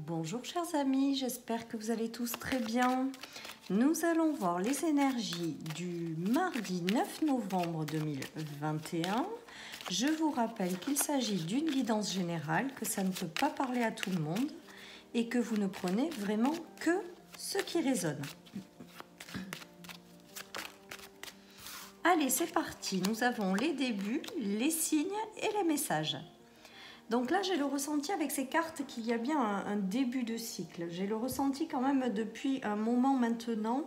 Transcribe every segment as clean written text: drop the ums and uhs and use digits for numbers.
Bonjour chers amis, j'espère que vous allez tous très bien. Nous allons voir les énergies du mardi 9 novembre 2021. Je vous rappelle qu'il s'agit d'une guidance générale, que ça ne peut pas parler à tout le monde et que vous ne prenez vraiment que ce qui résonne. Allez, c'est parti. Nous avons les débuts, les signes et les messages. Donc là, j'ai le ressenti avec ces cartes qu'il y a bien un début de cycle. J'ai le ressenti quand même depuis un moment maintenant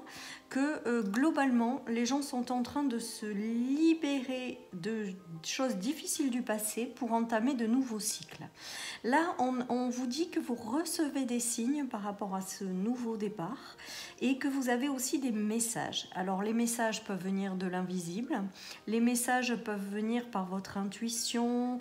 que globalement, les gens sont en train de se libérer de choses difficiles du passé pour entamer de nouveaux cycles. Là, on vous dit que vous recevez des signes par rapport à ce nouveau départ et que vous avez aussi des messages. Alors, les messages peuvent venir de l'invisible, les messages peuvent venir par votre intuition,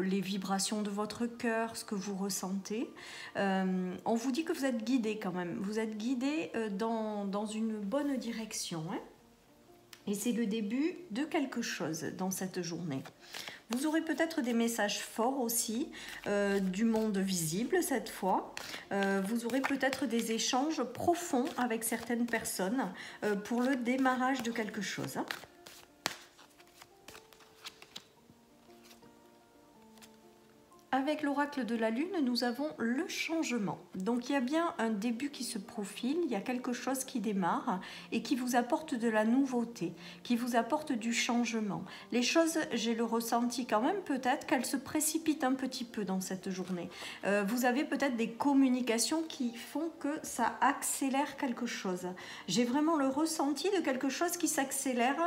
les vibrations de votre cœur, ce que vous ressentez. On vous dit que vous êtes guidé quand même. Vous êtes guidé dans une bonne direction. Hein, et c'est le début de quelque chose dans cette journée. Vous aurez peut-être des messages forts aussi, du monde visible cette fois. Vous aurez peut-être des échanges profonds avec certaines personnes pour le démarrage de quelque chose. Hein. Avec l'oracle de la lune, nous avons le changement. Donc il y a bien un début qui se profile, il y a quelque chose qui démarre et qui vous apporte de la nouveauté, qui vous apporte du changement. Les choses, j'ai le ressenti quand même peut-être qu'elles se précipitent un petit peu dans cette journée. Vous avez peut-être des communications qui font que ça accélère quelque chose. J'ai vraiment le ressenti de quelque chose qui s'accélère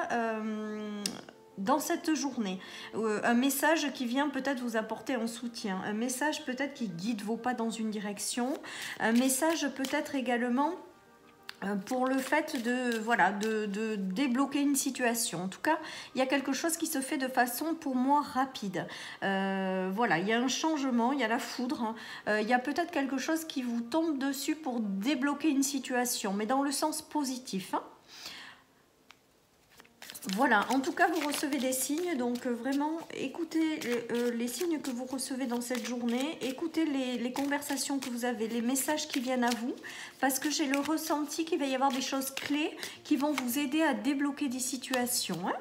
dans cette journée, un message qui vient peut-être vous apporter un soutien, un message peut-être qui guide vos pas dans une direction, un message peut-être également pour le fait de débloquer une situation. En tout cas, il y a quelque chose qui se fait de façon pour moi rapide. Voilà, il y a un changement, il y a la foudre, il y a peut-être quelque chose qui vous tombe dessus pour débloquer une situation, mais dans le sens positif. Hein. Voilà, en tout cas, vous recevez des signes, donc vraiment, écoutez les signes que vous recevez dans cette journée, écoutez les conversations que vous avez, les messages qui viennent à vous, parce que j'ai le ressenti qu'il va y avoir des choses clés qui vont vous aider à débloquer des situations. Hein.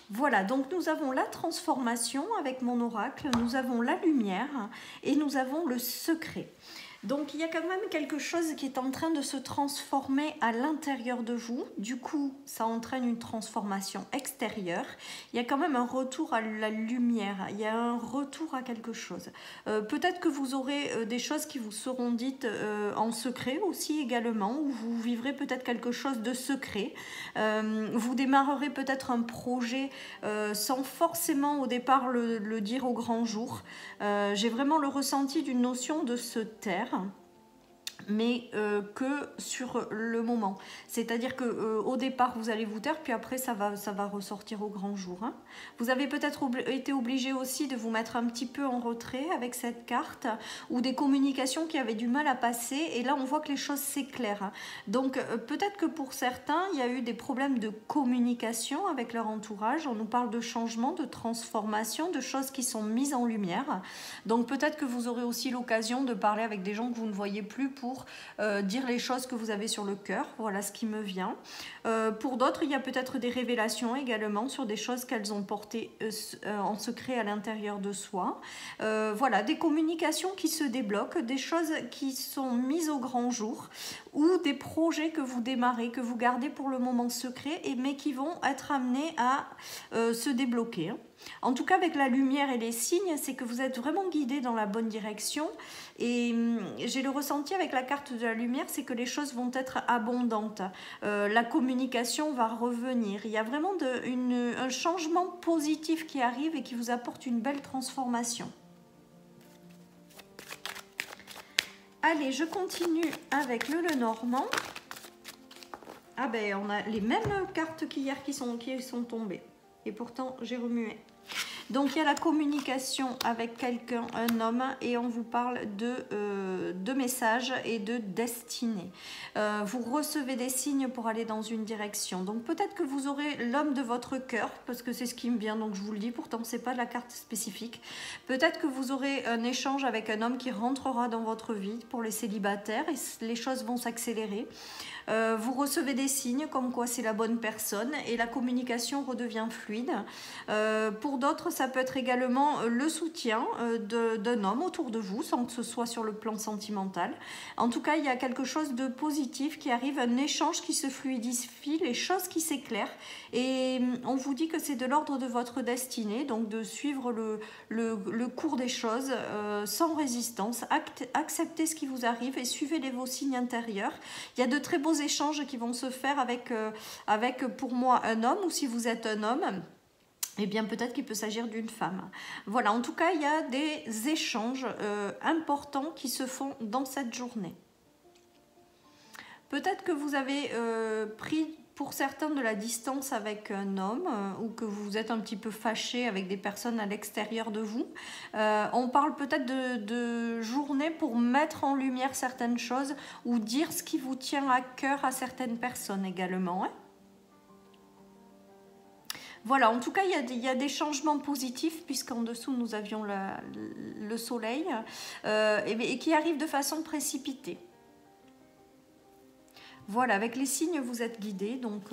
Voilà, donc nous avons la transformation avec mon oracle, nous avons la lumière et nous avons le secret. Donc il y a quand même quelque chose qui est en train de se transformer à l'intérieur de vous. Du coup, ça entraîne une transformation extérieure. Il y a quand même un retour à la lumière. Il y a un retour à quelque chose. Peut-être que vous aurez des choses qui vous seront dites en secret aussi également, où vous vivrez peut-être quelque chose de secret. Vous démarrerez peut-être un projet sans forcément au départ le dire au grand jour. J'ai vraiment le ressenti d'une notion de se taire, mais que sur le moment. C'est-à-dire que au départ, vous allez vous taire, puis après, ça va ressortir au grand jour. Hein. Vous avez peut-être été obligé aussi de vous mettre un petit peu en retrait avec cette carte, ou des communications qui avaient du mal à passer, et là, on voit que les choses s'éclairent. Hein. Donc, peut-être que pour certains, il y a eu des problèmes de communication avec leur entourage. On nous parle de changement, de transformation, de choses qui sont mises en lumière. Donc, peut-être que vous aurez aussi l'occasion de parler avec des gens que vous ne voyez plus pour dire les choses que vous avez sur le cœur. Voilà ce qui me vient. Pour d'autres, il y a peut-être des révélations également sur des choses qu'elles ont portées en secret à l'intérieur de soi. Voilà, des communications qui se débloquent, des choses qui sont mises au grand jour, ou des projets que vous démarrez, que vous gardez pour le moment secret, mais qui vont être amenés à se débloquer. En tout cas, avec la lumière et les signes, c'est que vous êtes vraiment guidé dans la bonne direction. Et j'ai le ressenti avec la carte de la lumière, c'est que les choses vont être abondantes. La communication va revenir. Il y a vraiment un changement positif qui arrive et qui vous apporte une belle transformation. Allez, je continue avec le Lenormand. Ah ben, on a les mêmes cartes qu'hier qui sont tombées. Et pourtant, j'ai remué. Donc il y a la communication avec quelqu'un, un homme, et on vous parle de messages et de destinée. Vous recevez des signes pour aller dans une direction. Donc peut-être que vous aurez l'homme de votre cœur, parce que c'est ce qui me vient, donc je vous le dis, pourtant c'est pas de la carte spécifique. Peut-être que vous aurez un échange avec un homme qui rentrera dans votre vie pour les célibataires et les choses vont s'accélérer. Vous recevez des signes comme quoi c'est la bonne personne et la communication redevient fluide. Pour d'autres, ça peut être également le soutien d'un homme autour de vous, sans que ce soit sur le plan sentimental. En tout cas, il y a quelque chose de positif qui arrive, un échange qui se fluidifie, les choses qui s'éclairent. Et on vous dit que c'est de l'ordre de votre destinée, donc de suivre le cours des choses sans résistance. Acceptez ce qui vous arrive et suivez vos signes intérieurs. Il y a de très beaux échanges qui vont se faire avec pour moi un homme, ou si vous êtes un homme, eh bien peut-être qu'il peut s'agir d'une femme. Voilà, en tout cas il y a des échanges importants qui se font dans cette journée. Peut-être que vous avez pris pour certains de la distance avec un homme ou que vous êtes un petit peu fâché avec des personnes à l'extérieur de vous. On parle peut-être de journée pour mettre en lumière certaines choses ou dire ce qui vous tient à cœur à certaines personnes également. Hein. Voilà, en tout cas, il y a des changements positifs puisqu'en dessous, nous avions le soleil et qui arrivent de façon précipitée. Voilà, avec les signes, vous êtes guidés, donc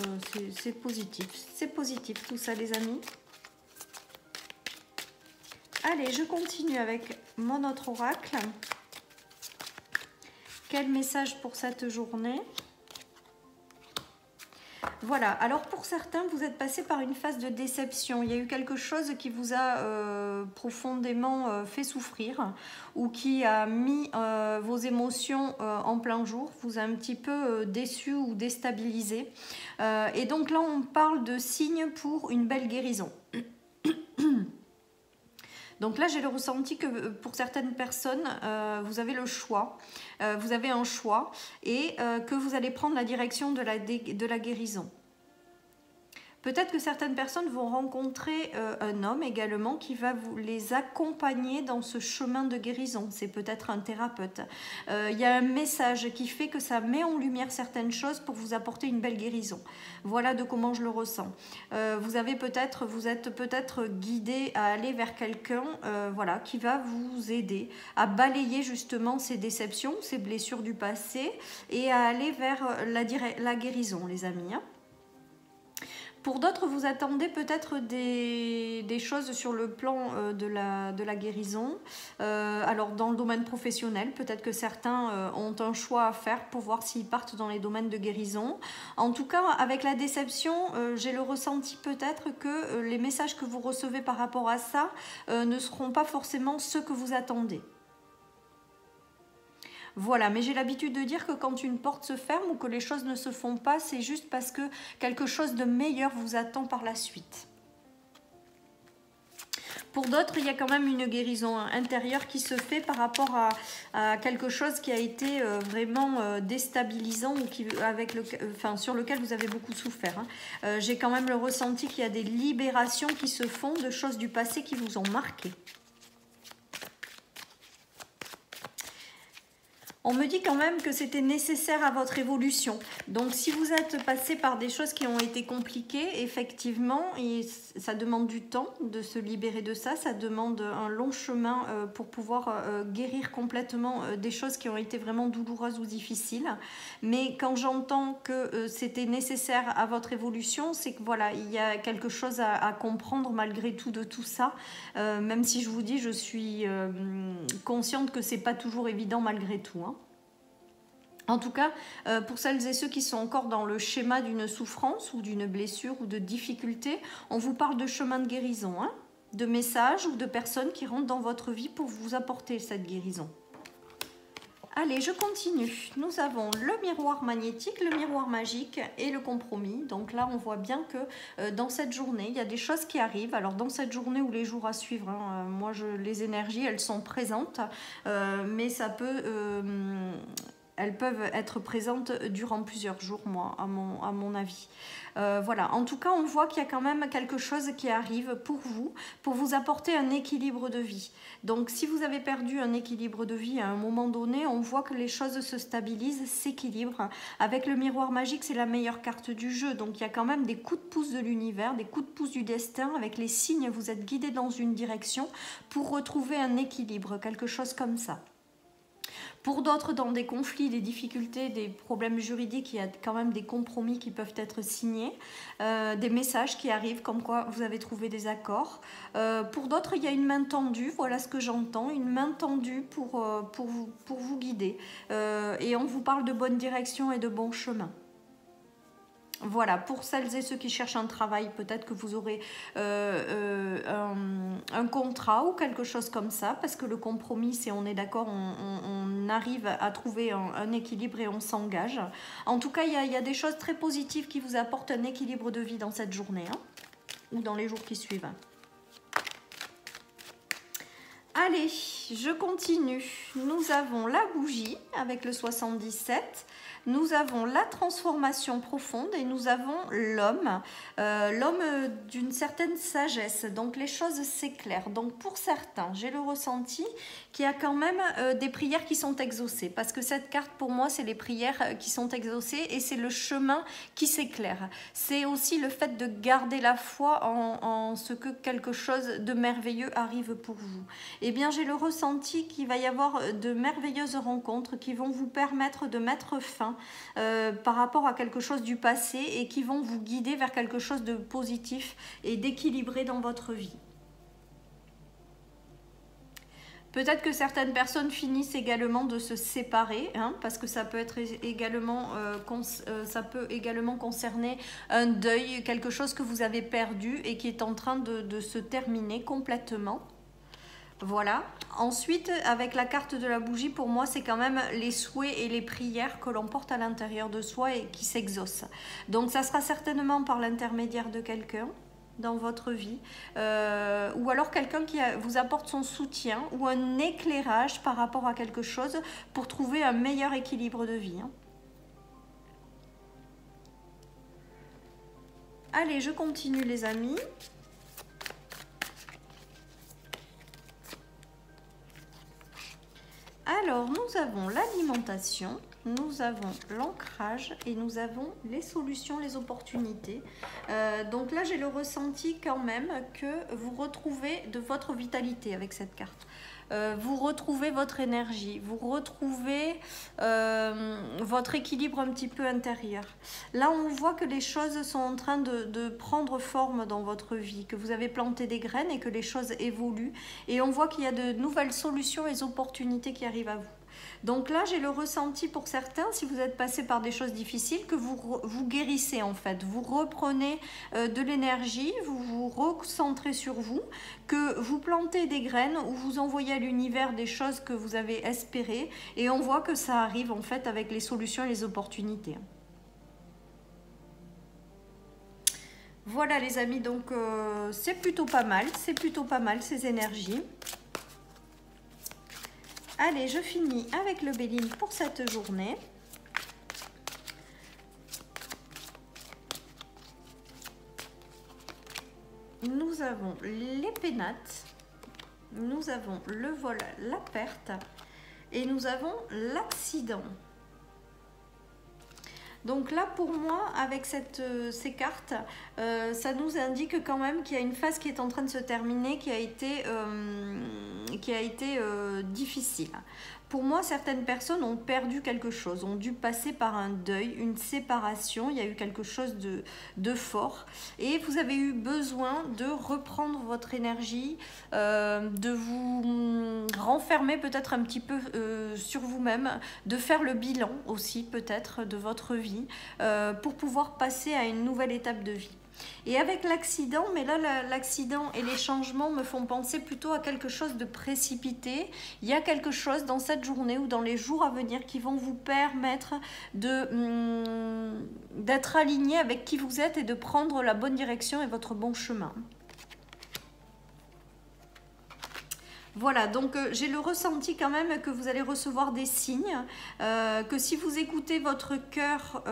c'est positif. C'est positif tout ça, les amis. Allez, je continue avec mon autre oracle. Quel message pour cette journée ? Voilà, alors pour certains, vous êtes passé par une phase de déception. Il y a eu quelque chose qui vous a profondément fait souffrir ou qui a mis vos émotions en plein jour, vous a un petit peu déçu ou déstabilisé. Et donc là, on parle de signes pour une belle guérison. Donc là, j'ai le ressenti que pour certaines personnes, vous avez le choix, vous avez un choix et que vous allez prendre la direction de la guérison. Peut-être que certaines personnes vont rencontrer un homme également qui va les accompagner dans ce chemin de guérison. C'est peut-être un thérapeute. Il y a un message qui fait que ça met en lumière certaines choses pour vous apporter une belle guérison. Voilà de comment je le ressens. Vous êtes peut-être guidé à aller vers quelqu'un voilà, qui va vous aider à balayer justement ces déceptions, ces blessures du passé et à aller vers la guérison, les amis. Hein. Pour d'autres, vous attendez peut-être des choses sur le plan de la guérison. Alors, dans le domaine professionnel, peut-être que certains ont un choix à faire pour voir s'ils partent dans les domaines de guérison. En tout cas, avec la déception, j'ai le ressenti peut-être que les messages que vous recevez par rapport à ça ne seront pas forcément ceux que vous attendez. Voilà, mais j'ai l'habitude de dire que quand une porte se ferme ou que les choses ne se font pas, c'est juste parce que quelque chose de meilleur vous attend par la suite. Pour d'autres, il y a quand même une guérison intérieure qui se fait par rapport à quelque chose qui a été vraiment déstabilisant ou sur lequel vous avez beaucoup souffert. Hein. J'ai quand même le ressenti qu'il y a des libérations qui se font de choses du passé qui vous ont marqué. On me dit quand même que c'était nécessaire à votre évolution. Donc, si vous êtes passé par des choses qui ont été compliquées, effectivement, et ça demande du temps de se libérer de ça. Ça demande un long chemin pour pouvoir guérir complètement des choses qui ont été vraiment douloureuses ou difficiles. Mais quand j'entends que c'était nécessaire à votre évolution, c'est que voilà, il y a quelque chose à comprendre malgré tout de tout ça. Même si je vous dis, je suis consciente que c'est pas toujours évident malgré tout. Hein. En tout cas, pour celles et ceux qui sont encore dans le schéma d'une souffrance ou d'une blessure ou de difficulté, on vous parle de chemin de guérison, hein, de messages ou de personnes qui rentrent dans votre vie pour vous apporter cette guérison. Allez, je continue. Nous avons le miroir magnétique, le miroir magique et le compromis. Donc là, on voit bien que dans cette journée, il y a des choses qui arrivent. Alors dans cette journée ou les jours à suivre, hein, les énergies, elles sont présentes, mais ça peut... elles peuvent être présentes durant plusieurs jours, moi, à mon avis. Voilà, en tout cas, on voit qu'il y a quand même quelque chose qui arrive pour vous apporter un équilibre de vie. Donc, si vous avez perdu un équilibre de vie à un moment donné, on voit que les choses se stabilisent, s'équilibrent. Avec le miroir magique, c'est la meilleure carte du jeu. Donc, il y a quand même des coups de pouce de l'univers, des coups de pouce du destin. Avec les signes, vous êtes guidés dans une direction pour retrouver un équilibre, quelque chose comme ça. Pour d'autres, dans des conflits, des difficultés, des problèmes juridiques, il y a quand même des compromis qui peuvent être signés, des messages qui arrivent comme quoi vous avez trouvé des accords. Pour d'autres, il y a une main tendue, voilà ce que j'entends, une main tendue pour vous guider. Et on vous parle de bonne direction et de bon chemin. Voilà, pour celles et ceux qui cherchent un travail, peut-être que vous aurez un contrat ou quelque chose comme ça, parce que le compromis, c'est on est d'accord, on arrive à trouver un équilibre et on s'engage. En tout cas, il y a des choses très positives qui vous apportent un équilibre de vie dans cette journée, hein, ou dans les jours qui suivent. Allez, je continue. Nous avons la bougie avec le 77. Nous avons la transformation profonde et nous avons l'homme, l'homme d'une certaine sagesse. Donc les choses s'éclairent. Donc pour certains, j'ai le ressenti qu'il y a quand même des prières qui sont exaucées. Parce que cette carte pour moi, c'est les prières qui sont exaucées et c'est le chemin qui s'éclaire. C'est aussi le fait de garder la foi en ce que quelque chose de merveilleux arrive pour vous. Eh bien j'ai le ressenti qu'il va y avoir de merveilleuses rencontres qui vont vous permettre de mettre fin par rapport à quelque chose du passé et qui vont vous guider vers quelque chose de positif et d'équilibré dans votre vie. Peut-être que certaines personnes finissent également de se séparer, hein, parce que ça peut être également, ça peut également concerner un deuil, quelque chose que vous avez perdu et qui est en train de se terminer complètement. Voilà. Ensuite, avec la carte de la bougie, pour moi, c'est quand même les souhaits et les prières que l'on porte à l'intérieur de soi et qui s'exaucent. Donc, ça sera certainement par l'intermédiaire de quelqu'un dans votre vie, ou alors quelqu'un qui vous apporte son soutien ou un éclairage par rapport à quelque chose pour trouver un meilleur équilibre de vie. Allez, je continue les amis. Alors, nous avons l'alimentation, nous avons l'ancrage et nous avons les solutions, les opportunités. Donc là, j'ai le ressenti quand même que vous retrouvez de votre vitalité avec cette carte. Vous retrouvez votre énergie, vous retrouvez votre équilibre un petit peu intérieur. Là, on voit que les choses sont en train de prendre forme dans votre vie, que vous avez planté des graines et que les choses évoluent. Et on voit qu'il y a de nouvelles solutions et opportunités qui arrivent à vous. Donc là, j'ai le ressenti pour certains, si vous êtes passé par des choses difficiles, que vous guérissez en fait. Vous reprenez de l'énergie, vous vous recentrez sur vous, que vous plantez des graines ou vous envoyez à l'univers des choses que vous avez espérées. Et on voit que ça arrive en fait avec les solutions et les opportunités. Voilà les amis, donc c'est plutôt pas mal ces énergies. Allez, je finis avec le Béline pour cette journée. Nous avons les pénates, nous avons le vol, la perte et nous avons l'accident. Donc là, pour moi, avec ces cartes, ça nous indique quand même qu'il y a une phase qui est en train de se terminer, qui a été difficile. Pour moi, certaines personnes ont perdu quelque chose, ont dû passer par un deuil, une séparation, il y a eu quelque chose de fort. Et vous avez eu besoin de reprendre votre énergie, de vous renfermer peut-être un petit peu sur vous-même, de faire le bilan aussi peut-être de votre vie, pour pouvoir passer à une nouvelle étape de vie. Et avec l'accident, mais là l'accident et les changements me font penser plutôt à quelque chose de précipité. Il y a quelque chose dans cette journée ou dans les jours à venir qui vont vous permettre d'être aligné avec qui vous êtes et de prendre la bonne direction et votre bon chemin. Voilà, donc j'ai le ressenti quand même que vous allez recevoir des signes, que si vous écoutez votre cœur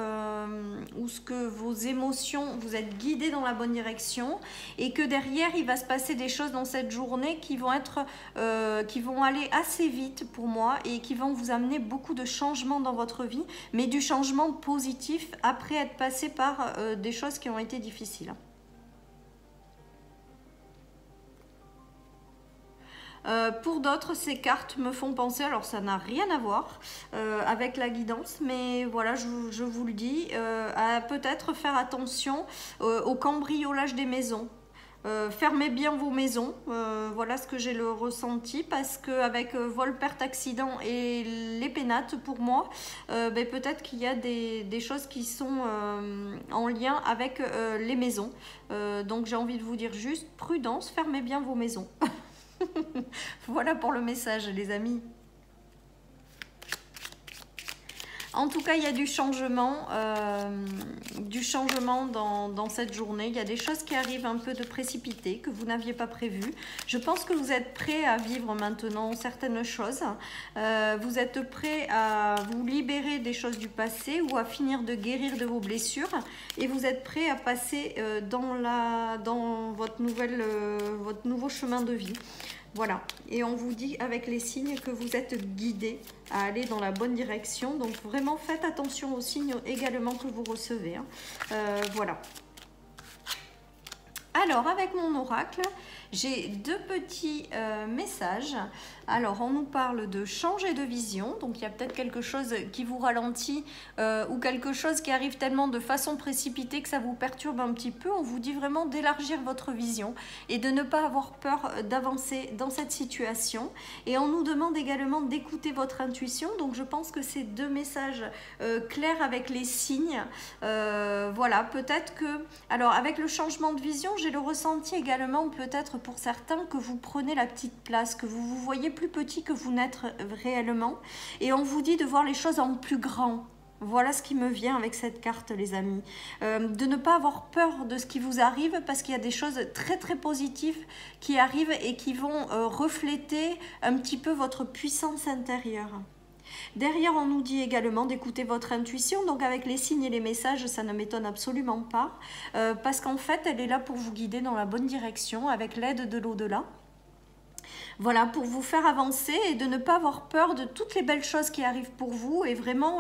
ou ce que vos émotions, vous êtes guidé dans la bonne direction et que derrière il va se passer des choses dans cette journée qui vont qui vont aller assez vite pour moi et qui vont vous amener beaucoup de changements dans votre vie, mais du changement positif après être passé par des choses qui ont été difficiles. Pour d'autres, ces cartes me font penser, alors ça n'a rien à voir avec la guidance, mais voilà, je vous le dis, à peut-être faire attention au cambriolage des maisons. Fermez bien vos maisons, voilà ce que j'ai le ressenti, parce qu'avec vol, perte, accident et les pénates pour moi, peut-être qu'il y a des choses qui sont en lien avec les maisons. Donc j'ai envie de vous dire juste prudence, fermez bien vos maisons. Voilà pour le message, les amis. En tout cas, il y a du changement dans cette journée. Il y a des choses qui arrivent un peu de précipité, que vous n'aviez pas prévues. Je pense que vous êtes prêts à vivre maintenant certaines choses. Vous êtes prêts à vous libérer des choses du passé ou à finir de guérir de vos blessures. Et vous êtes prêts à passer dans votre nouveau chemin de vie. Voilà, et on vous dit avec les signes que vous êtes guidés à aller dans la bonne direction. Donc vraiment faites attention aux signes également que vous recevez. Voilà. Alors avec mon oracle, j'ai deux petits messages. Alors on nous parle de changer de vision, donc il y a peut-être quelque chose qui vous ralentit ou quelque chose qui arrive tellement de façon précipitée que ça vous perturbe un petit peu. On vous dit vraiment d'élargir votre vision et de ne pas avoir peur d'avancer dans cette situation. Et on nous demande également d'écouter votre intuition, donc je pense que ces deux messages clairs avec les signes, voilà, peut-être que... Alors avec le changement de vision, j'ai le ressenti également peut-être pour certains que vous prenez la petite place, que vous vous voyez plus petit que vous n'êtes réellement et on vous dit de voir les choses en plus grand. Voilà ce qui me vient avec cette carte, les amis. De ne pas avoir peur de ce qui vous arrive parce qu'il y a des choses très très positives qui arrivent et qui vont refléter un petit peu votre puissance intérieure. Derrière, on nous dit également d'écouter votre intuition. Donc avec les signes et les messages, ça ne m'étonne absolument pas. Parce qu'en fait, elle est là pour vous guider dans la bonne direction avec l'aide de l'au-delà. Voilà, pour vous faire avancer et de ne pas avoir peur de toutes les belles choses qui arrivent pour vous et vraiment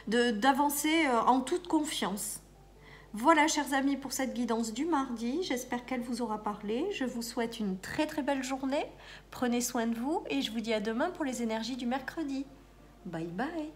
d'avancer en toute confiance. Voilà, chers amis, pour cette guidance du mardi. J'espère qu'elle vous aura parlé. Je vous souhaite une très très belle journée. Prenez soin de vous et je vous dis à demain pour les énergies du mercredi. Bye bye.